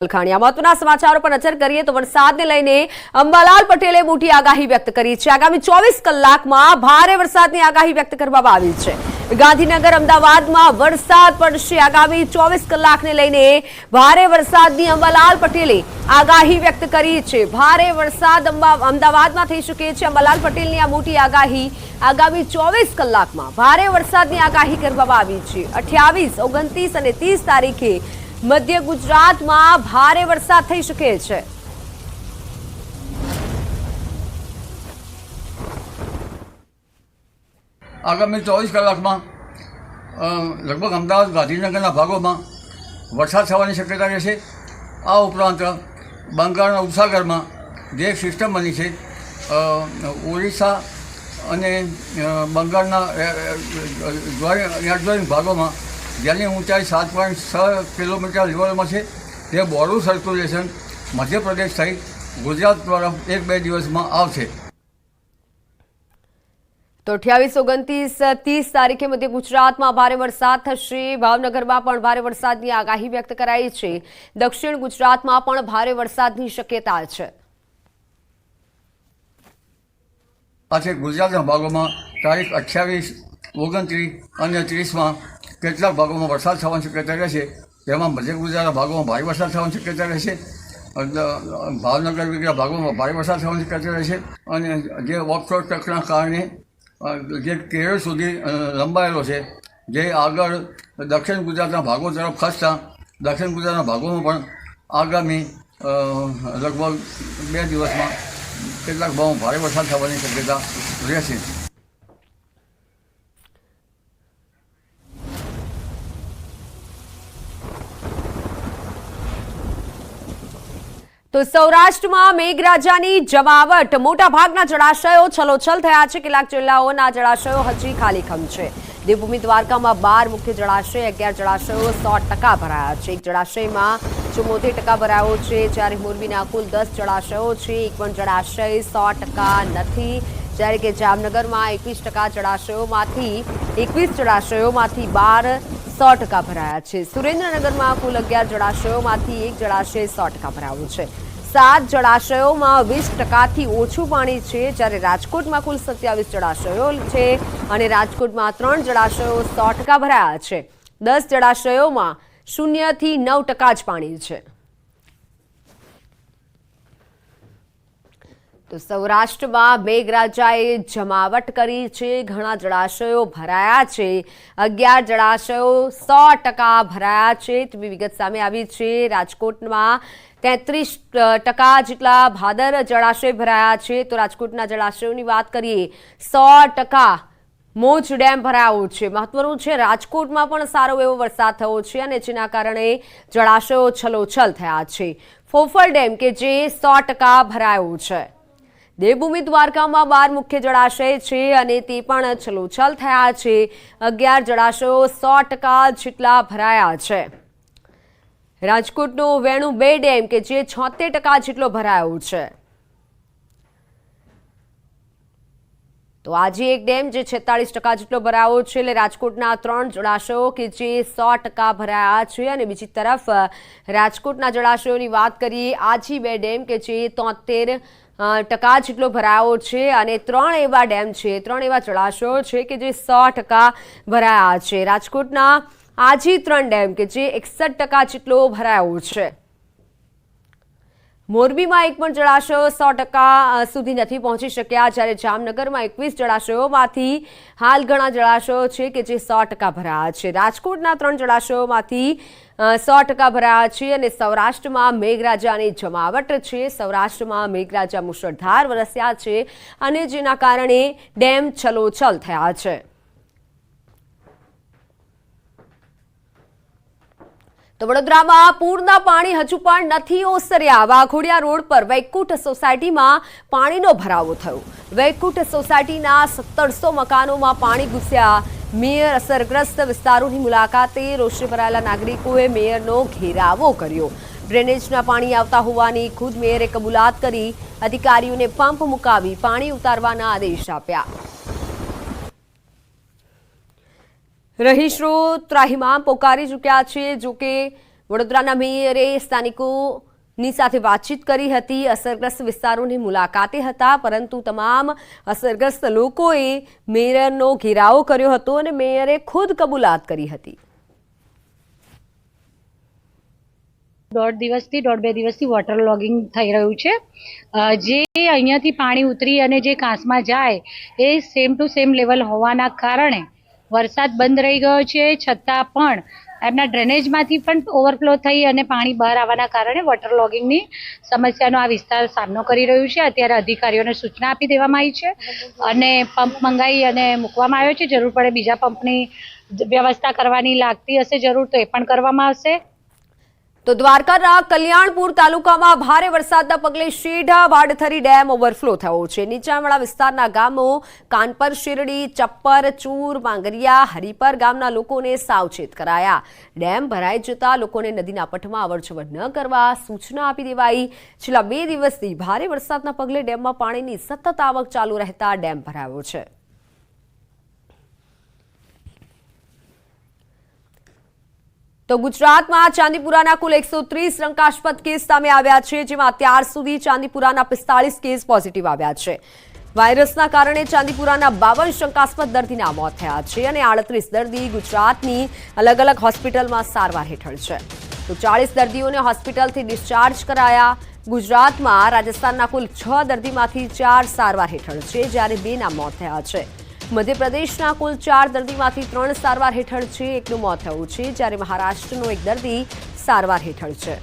महत्वना समाचारों पर नजर करिए तो वरसादने लईने अंबालाल पटेले मोटी आगाही व्यक्त करी है। आगामी 24 कलाकमां भारे वरसादनी आगाही व्यक्त करवामां आवी छे। गांधीनगर अमदावादमां वरसाद पड़शे। आगामी 24 कलाकने लईने भारे वरसादनी अंबालाल पटेले आगाही व्यक्त करी छे। भारे वरसाद अमदावादमां थई शके छे। अंबालाल पटेलनी आ मोटी आगाही आगामी 24 कलाकमां भारे वरसादनी आगाही करवामां आवी छे। 28, 29 અને 30 તારીખે मध्य गुजरात में भारे वरसाद थई शके छे। आगामी 24 कलाक में लगभग अमदावाद गांधीनगर भागों में वरसाद थवानी शक्यता रहेशे। आ उपरांत बंगाळना उपसागर में जे सिस्टम बनी है ओडिशा अने बंगाळना एडजॉइंट भागों में જેની ઊંચાઈ 7.6 કિલોમીટર લેવલમાં છે તે બોર્ડર સર્ક્યુલેશન મધ્યપ્રદેશ થઈ ગુજરાત તરફ 1-2 દિવસમાં આવશે। તો 28, 29, 30 તારીખે મધ્ય ગુજરાતમાં ભારે વરસાદ થશે। ભાવનગરમાં પણ ભારે વરસાદની આગાહી વ્યક્ત કરાઈ છે। દક્ષિણ ગુજરાતમાં પણ ભારે વરસાદની શક્યતા છે। પાછળ ગુજરાતના ભાગોમાં તારીખ 28, 29 અને 30માં કેટલાક ભાગોમાં વરસાદ થવાની શક્યતા રહેશે। તેમાં મધ્ય ગુજરાતના ભાગોમાં ભારે વરસાદ થવાની શક્યતા રહેશે। ભાવનગર વગેરે ભાગોમાં ભારે વરસાદ થવાની શક્યતા રહેશે। અને જે ઓફશોર ટ્રકના કારણે જે કેરળ સુધી લંબાયેલો છે જે આગળ દક્ષિણ ગુજરાતના ભાગો તરફ ખસતા દક્ષિણ ગુજરાતના ભાગોમાં પણ આગામી લગભગ 2 દિવસમાં કેટલાક ભાગોમાં ભારે વરસાદ થવાની શક્યતા રહેશે। तो सौराष्ट्र में मेघराजानी जमावट। मोटा भागना जलाशयों छलोछल थया छे। કેટલાક જિલ્લાઓના જળાશયો હજી ખાલીખમ છે। દેવભૂમિ દ્વારકામાં 12 મુખ્ય જળાશય, 11 જળાશયો 100% ભરાયા છે। એક જળાશયમાં 74% ભરાયો છે, જ્યારે મોરબીના કુલ 10 જળાશયો છે। એક પણ જળાશય 100% નથી, જ્યારે કે જામનગરમાં 21% જળાશયોમાંથી 12 100% ભરાયા છે। સુરેન્દ્રનગરમાં કુલ 11 જળાશયોમાંથી એક જળાશય 100% ભરાયું છે। 7 જળાશયોમાં 20%થી ઓછું પાણી છે, જ્યારે રાજકોટમાં કુલ 27 જળાશયો છે અને રાજકોટમાં 3 જળાશયો 100% ભરાયા છે। 10 જળાશયોમાં 0 થી 9% જ પાણી છે। તો સૌરાષ્ટ્રમાં મેઘરાજાએ જમાવટ કરી છે। ઘણા જળાશયો ભરાયા છે। 11 જળાશયો 100% ભરાયા છે તેવી વિગત સામે આવી છે। રાજકોટમાં 33% જેટલા ભાદર જળાશય ભરાયા છે। તો રાજકોટના જળાશયોની વાત કરીએ 100% મોજ ડેમ ભરાયો છે। મહત્વનું છે રાજકોટમાં પણ સારો એવો વરસાદ થયો છે અને જેના કારણે જળાશયો છલોછલ થયા છે। ફોફળ ડેમ કે જે 100% ભરાયો છે। દેવભૂમિ દ્વારકામાં 12 મુખ્ય જળાશય છે અને તે પણ છલોછલ થયા છે। 11 જળાશયો 100% જેટલા ભરાયા છે। રાજકોટનો વેણુ 2 ડેમ કે જે 76% જેટલો ભરાયો છે। તો આજે એક ડેમ જે 46% જેટલો ભરાયો છે, એટલે રાજકોટના 3 જળાશયો કે જે 100% ભરાયા છે। અને બીજી તરફ રાજકોટના જળાશયોની વાત કરીએ, આજી 2 ડેમ કે જે 73% જેટલો ભરાયો છે અને 3 એવા ડેમ છે, 3 એવા જળાશયો છે કે જે 100% ભરાયા છે। રાજકોટના આજી 3 ડેમ કે જે 61% જેટલો ભરાયો છે। મોરબીમાં એક પણ જળાશયો 100% સુધી નથી પહોંચી શક્યા, જ્યારે જામનગરમાં 21 જળાશયોમાંથી હાલ ઘણા જળાશયો છે કે જે 100% ભરાયા છે। રાજકોટના 3 જળાશયોમાંથી 100% ભરાયા છે અને સૌરાષ્ટ્રમાં મેઘરાજાની જમાવટ છે। સૌરાષ્ટ્રમાં મેઘરાજા મુશળધાર વરસ્યા છે અને જેના કારણે ડેમ છલોછલ થયા છે। તો વડોદરામાં પૂરના પાણી હજુ પણ નથી ઓસર્યા। વાઘોડિયા રોડ પર વૈકુંઠ સોસાયટીમાં પાણીનો ભરાવો થયો। વૈકુંઠ સોસાયટીના 1700 મકાનોમાં પાણી ઘૂસ્યા। મેયર અસરગ્રસ્ત વિસ્તારોની મુલાકાતે રોષે ભરાયેલા નાગરિકોએ મેયરનો ઘેરાવો કર્યો। ડ્રેનેજના પાણી આવતા હોવાની ખુદ મેયરે કબૂલાત કરી અધિકારીઓને પંપ મુકાવી પાણી ઉતારવાના આદેશ આપ્યા। રહીશો ત્રાહિમામ પોકારી ચૂક્યા છે। જો કે વડોદરાના મેયરે સ્થાનિકોની સાથે વાતચીત કરી હતી, અસરગ્રસ્ત વિસ્તારોની મુલાકાતે હતા, પરંતુ તમામ અસરગ્રસ્ત લોકોએ મેયરનો ઘેરાવો કર્યો હતો અને મેયરે ખુદ કબૂલાત કરી હતી. 1.5 દિવસથી વોટર લોગિંગ થઈ રહ્યું છે. જે અહીંયાથી પાણી ઉતરી અને જે કાંસમાં જાય એ સેમ ટુ સેમ લેવલ હોવાના કારણે વરસાદ બંધ રહી ગયો છે, છતાં પણ એમના ડ્રેનેજમાંથી પણ ઓવરફ્લો થઈ અને પાણી બહાર આવવાના કારણે વોટર લોગિંગની સમસ્યાનો આ વિસ્તાર સામનો કરી રહ્યું છે. અત્યારે અધિકારીઓને સૂચના આપી દેવામાં આવી છે અને પંપ મંગાવી અને મૂકવામાં આવ્યો છે. જરૂર પડે બીજા પંપની વ્યવસ્થા કરવાની લાગતી હશે જરૂર તો એ પણ કરવામાં આવશે. તો દ્વારકાના કલ્યાણપુર તાલુકામાં ભારે વરસાદના પગલે શેઢા વાડથરી ડેમ ઓવરફ્લો થયો છે. નીચાણવાળા વિસ્તારના ગામો કાનપર, શિરડી, ચપ્પર, ચૂર, માંગરિયા, હરિપર ગામના લોકોને સાવચેત કરાયા. ડેમ ભરાઈ જતા લોકોને નદીના પટમાં અવરજવર ન કરવા સૂચના આપી દેવાઈ. છેલ્લા 2 દિવસથી ભારે વરસાદના પગલે ડેમમાં પાણીની સતત આવક ચાલુ રહેતા ડેમ ભરાયો છે. તો ગુજરાતમાં ચાંદીપુરાના કુલ 130 શંકાસ્પદ કેસ સામે આવ્યા છે, જેમાં અત્યાર સુધી ચાંદીપુરાના 45 કેસ પોઝિટિવ આવ્યા છે. વાયરસના કારણે ચાંદીપુરાના 52 શંકાસ્પદ દર્દીના મોત થયા છે અને 38 દર્દી ગુજરાતની અલગ અલગ હોસ્પિટલમાં સારવાર હેઠળ છે. તો 40 દર્દીઓને હોસ્પિટલથી ડિસ્ચાર્જ કરાયા. ગુજરાતમાં રાજસ્થાનના કુલ 6 દર્દીમાંથી 4 સારવાર હેઠળ છે, જ્યારે 2ના મોત થયા છે. મધ્યપ્રદેશના કુલ 4 દર્દીમાંથી 3 સારવાર હેઠળ છે, 1નું મોત થયું છે, જ્યારે મહારાષ્ટ્રનો 1 દર્દી સારવાર હેઠળ છે.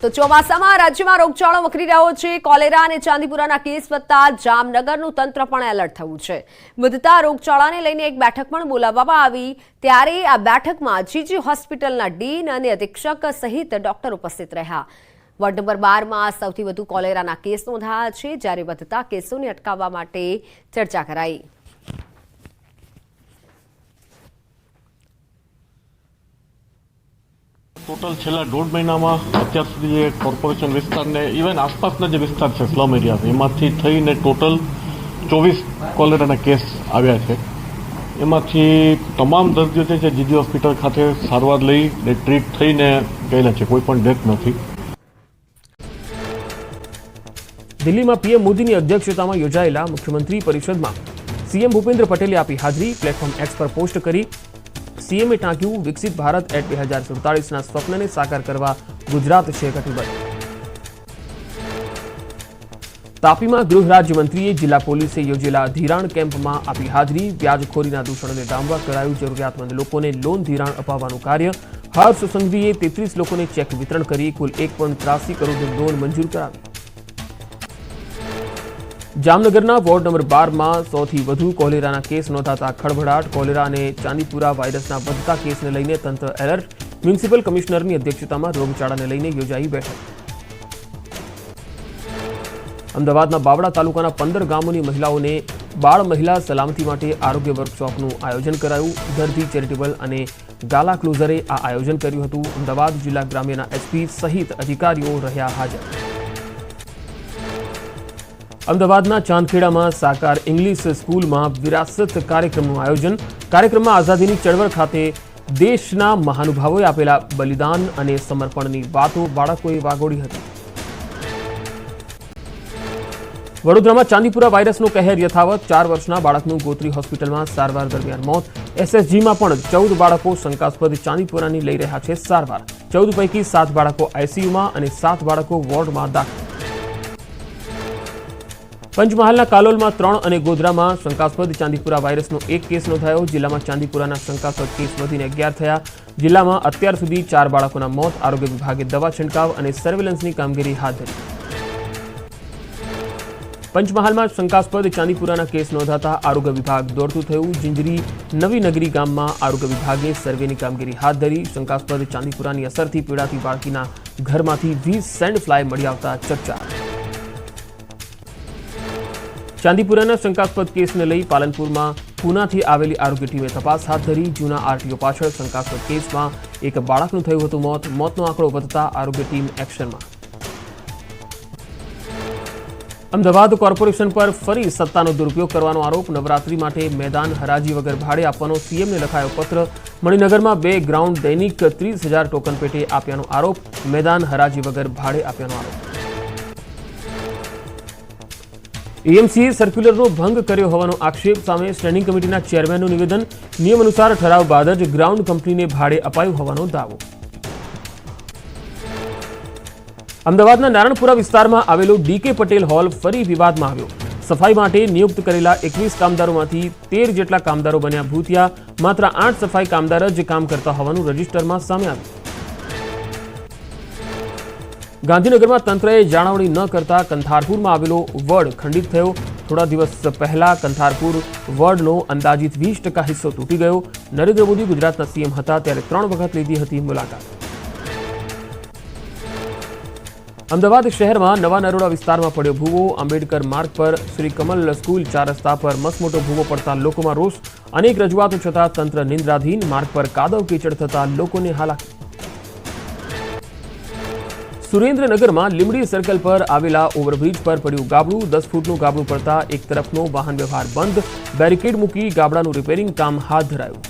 તો ચોમાસામાં રાજ્યમાં રોગચાળો વકરી રહ્યો છે. કોલેરા અને ચાંદીપુરાના કેસ વધતા જામનગરનું તંત્ર પણ એલર્ટ થયું છે. વધતા રોગચાળાને લઈને એક બેઠક પણ બોલાવવામાં આવી, ત્યારે આ બેઠકમાં જીજી હોસ્પિટલના ડીન અને અધિક્ષક સહિત ડોક્ટર ઉપસ્થિત રહ્યા. વોર્ડ નંબર 12માં સૌથી વધુ કોલેરાના કેસ નોંધાયા છે, જ્યારે વધતા કેસોને અટકાવવા માટે ચર્ચા કરાઈ. ટોટલ છેલ્લા 1.5 મહિનામાં અત્યાર સુધી જે કોર્પોરેશન વિસ્તારને ઇવન આસપાસના જે વિસ્તાર છે સ્લમ એરિયા, એમાંથી થઈને ટોટલ 24 કોલેરાના કેસ આવ્યા છે. એમાંથી તમામ દર્દીઓ છે જે જીજી હોસ્પિટલ ખાતે સારવાર લઈને ટ્રીટ થઈને ગયેલા છે, કોઈ પણ ડેથ નથી. દિલ્હીમાં પીએમ મોદીની અધ્યક્ષતામાં યોજાયેલા મુખ્યમંત્રી પરિષદમાં સીએમ ભૂપેન્દ્ર પટેલે આપી હાજરી. પ્લેટફોર્મ એક્સ પર પોસ્ટ કરી સીએમએ ટાંક્યું, વિકસિત ભારત એટ 2047ના સ્વપ્નને સાકાર કરવા ગુજરાત છે કટિબદ્ધ. તાપીમાં ગૃહ રાજ્યમંત્રીએ જિલ્લા પોલીસે યોજેલા ધિરાણ કેમ્પમાં આપી હાજરી. વ્યાજખોરીના દૂષણોને ડામવા કરાયું જરૂરિયાતમંદ લોકોને લોન ધિરાણ અપાવવાનું કાર્ય. હર્ષ સંઘવીએ 33 લોકોને ચેક વિતરણ કરી કુલ 1.83 કરોડ લોન મંજૂર કરાવી. જામનગરના વોર્ડ નંબર 12માં 100થી વધુ કોલેરાના કેસ નોંધાતા ખળભળાટ. કોલેરા અને ચાંદીપુરા વાયરસના વધતા કેસને લઈને તંત્ર એલર્ટ. મ્યુનિસિપલ કમિશનરની અધ્યક્ષતામાં રોગચાળાને લઈને યોજાઈ બેઠક. અમદાવાદના બાવળા તાલુકાના 15 ગામોની મહિલાઓને બાળ મહિલા સલામતી માટે આરોગ્ય વર્કશોપનું આયોજન કરાયું. દર્દી ચેરિટેબલ અને ગાલા ક્લોઝરે આ આયોજન કર્યું હતું. અમદાવાદ જિલ્લા ગ્રામ્યના એસપી સહિત અધિકારીઓ રહ્યા હાજર. અમદાવાદના ચાંદખેડામાં સાકાર ઇંગ્લિશ સ્કૂલમાં વિરાસત કાર્યક્રમનું આયોજન. કાર્યક્રમમાં આઝાદીની ચળવળ ખાતે દેશના મહાનુભાવોએ આપેલા બલિદાન અને સમર્પણની વાતો બાળકોએ વાગોડી હતી. વડોદરામાં ચાંદીપુરા વાયરસનો કહેર યથાવત. 4 વર્ષના બાળકનું ગોત્રી હોસ્પિટલમાં સારવાર દરમિયાન મોત. એસએસજીમાં પણ 14 બાળકો શંકાસ્પદ ચાંદીપુરાની લઈ રહ્યા છે સારવાર. 14 પૈકી 7 બાળકો આઈસીયુમાં અને 7 બાળકો વોર્ડમાં દાખલ. પંચમહાલના કાલોલમાં 3 અને ગોધરામાં શંકાસ્પદ ચાંદીપુરા વાયરસનો 1 કેસ નોંધાયો. જિલ્લામાં ચાંદીપુરાના શંકાસ્પદ કેસ વધીને 11 થયા. જિલ્લામાં અત્યાર સુધી 4 બાળકોના મોત. આરોગ્ય વિભાગે દવા છંટકાવ અને સર્વેલન્સની કામગીરી હાથ ધરી. પંચમહાલમાં શંકાસ્પદ ચાંદીપુરાના કેસ નોંધાતા આરોગ્ય વિભાગ દોડતું થયું. જિંજરી નવી નગરી ગામમાં આરોગ્ય વિભાગે સર્વેની કામગીરી હાથ ધરી. શંકાસ્પદ ચાંદીપુરાની અસરથી પીડાતી બાળકીના ઘરમાંથી 20 સેન્ડ ફ્લાય મળી આવતા ચકચાર. ચાંદીપુરાના શંકાસ્પદ કેસને લઈ પાલનપુરમાં પૂનાથી આવેલી આરોગ્ય ટીમે તપાસ હાથ ધરી. જૂના આરટીઓ પાછળ શંકાસ્પદ કેસમાં એક બાળકનું થયું હતું મોત. મોતનો આંકડો વધતા આરોગ્ય ટીમ એક્શનમાં. અમદાવાદ કોર્પોરેશન પર ફરી સત્તાનો દુરુપયોગ કરવાનો આરોપ. નવરાત્રી માટે મેદાન હરાજી વગર ભાડે આપવાનો સીએમને લખાયો પત્ર. મણિનગરમાં 2 ગ્રાઉન્ડ દૈનિક 30,000 ટોકન પેટે આપ્યાનો આરોપ. મેદાન હરાજી વગર ભાડે આપ્યાનો આરોપ. એએમસીએ સર્ક્યુલરનો ભંગ કર્યો હોવાનો આક્ષેપ સામે સ્ટેન્ડિંગ કમિટીના ચેરમેનનું નિવેદન. નિયમ અનુસાર ઠરાવ બાદ જ ગ્રાઉન્ડ કંપનીને ભાડે અપાયું હોવાનો દાવો. અમદાવાદના નારણપુરા વિસ્તારમાં આવેલો ડીકે પટેલ હોલ ફરી વિવાદમાં આવ્યો. સફાઈ માટે નિયુક્ત કરેલા 21 કામદારોમાંથી 13 જેટલા કામદારો બન્યા ભૂતિયા. માત્ર 8 સફાઈ કામદાર જ કામ કરતા હોવાનું રજિસ્ટરમાં સામે આવ્યું. ગાંધીનગરમાં તંત્રએ જાળવણી ન કરતા કંથારપુરમાં આવેલો વડ ખંડિત થયો. થોડા દિવસ પહેલા કંથારપુર વડનો અંદાજિત 20% હિસ્સો તૂટી ગયો. નરેન્દ્ર મોદી ગુજરાતના સીએમ હતા ત્યારે 3 વખત લીધી હતી મુલાકાત. અમદાવાદ શહેરમાં નવા નરોડા વિસ્તારમાં પડ્યો ભૂવો. આંબેડકર માર્ગ પર શ્રી કમલ સ્કૂલ 4 રસ્તા પર મસમોટો ભૂવો પડતા લોકોમાં રોષ. અનેક રજૂઆતો છતાં તંત્ર નિંદ્રાધીન. માર્ગ પર કાદવ કીચડ થતા લોકોને હાલાકી. સુરેન્દ્રનગરમાં લીંબડી સર્કલ પર આવેલા ઓવરબ્રિજ પર પડ્યું ગાબડું. 10 ફૂટનું ગાબડું પડતા એક તરફનો વાહન વ્યવહાર બંધ. બેરિકેડ મૂકી ગાબડાનું રિપેરિંગ કામ હાથ ધરાયું.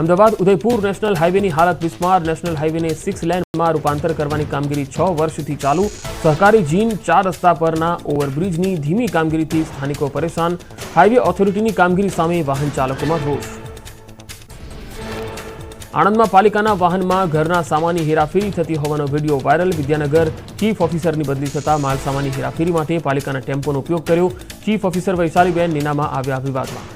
અમદાવાદ ઉદયપુર નેશનલ હાઈવેની હાલત બિસ્માર. નેશનલ હાઈવેને 6 લેનમાં રૂપાંતર કરવાની કામગીરી 6 વર્ષથી ચાલુ. સહકારી જીન 4 રસ્તા પરના ઓવરબ્રિજની ધીમી કામગીરીથી સ્થાનિકો પરેશાન. હાઈવે ઓથોરિટીની કામગીરી સામે વાહન ચાલકોમાં રોષ. આણંદમાં પાલિકાના વાહનમાં ઘરના સામાનની હેરાફેરી થતી હોવાનો વિડીયો વાયરલ. વિદ્યાનગર ચીફ ઓફિસરની બદલી થતા માલ સામાનની હેરાફેરી માટે પાલિકાના ટેમ્પોનો ઉપયોગ કર્યો. ચીફ ઓફિસર વૈશાલીબેન નીનામાં આવ્યા વિવાદમાં.